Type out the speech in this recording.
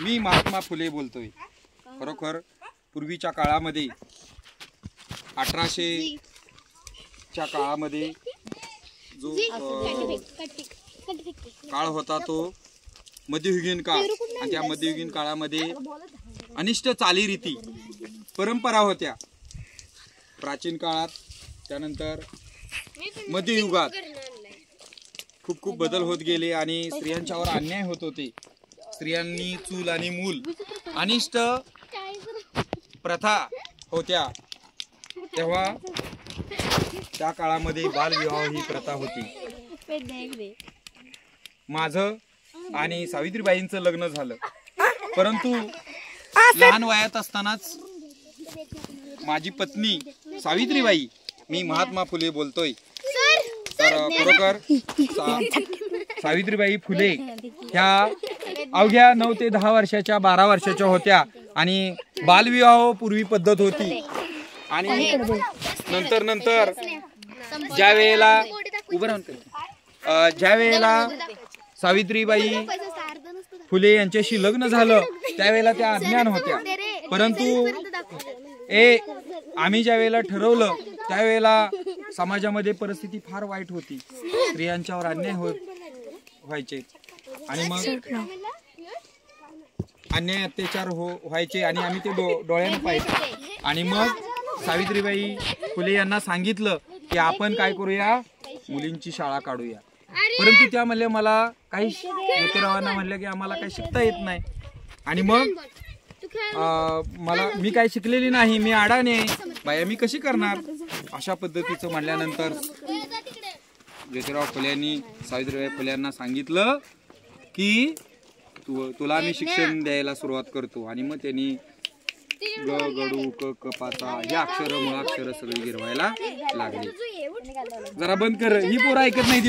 मी महात्मा फुले बोलतोय। खरोखर पूर्वीच्या काळामध्ये 1800 च्या काळामध्ये जो काळ होता तो मध्ययुगीन काळ, आणि त्या मध्ययुगीन काळामध्ये अनिष्ट चालीरीती परंपरा होत्या। प्राचीन काळात त्यानंतर मध्ययुगात खूप बदल होत गेले आणि स्त्रियांच्यावर अन्याय होत होते। स्त्रियांनी चूल आणि मूल अनिष्ट प्रथा होत्या। तेव्हा त्या काळामध्ये बालविवाह ही प्रथा होती। माझं आणि सावित्रीबाईंचं लग्न झालं, परंतु लहान वयात असतानाच माझी पत्नी सावित्रीबाई, मी महात्मा फुले बोलतोय, तर खरोखर सावित्रीबाई फुले ह्या अवघ्या 9 ते 10 वर्षाच्या 12 वर्षाच्या होत्या आणि बालविवाह पूर्वी पद्धत होती। आणि नंतर ज्या वेळेला सावित्रीबाई फुले यांच्याशी लग्न झालं त्यावेळेला त्या अज्ञान होत्या, परंतु आम्ही ज्या वेळेला ठरवलं त्यावेळेला समाजामध्ये परिस्थिती फार वाईट होती। स्त्रियांच्यावर अन्याय व्हायचे आणि मग अन्याय अत्याचार व्हायचे आणि आम्ही ते डोळ्याने पाहिजे। आणि मग सावित्रीबाई फुले यांना सांगितलं की आपण काय करूया, मुलींची शाळा काढूया। परंतु त्या म्हणल्या मला काही नेतेरावांना म्हणलं की आम्हाला काही शिकता येत नाही, आणि मग मी काही शिकलेली नाही, मी अडाणी आहे, बाया मी कशी करणार, अशा पद्धतीचं म्हणल्यानंतर ज्योतिराव फुले यांनी सावित्रीबाई फुले यांना सांगितलं की तुला मी शिक्षण द्यायला सुरुवात करतो। आणि मग त्यांनी ग गडू क क पाचा ही अक्षर मुळाक्षर सगळी गिरवायला लागली। जरा बंद कर, ही पोरं ऐकत नाही ती।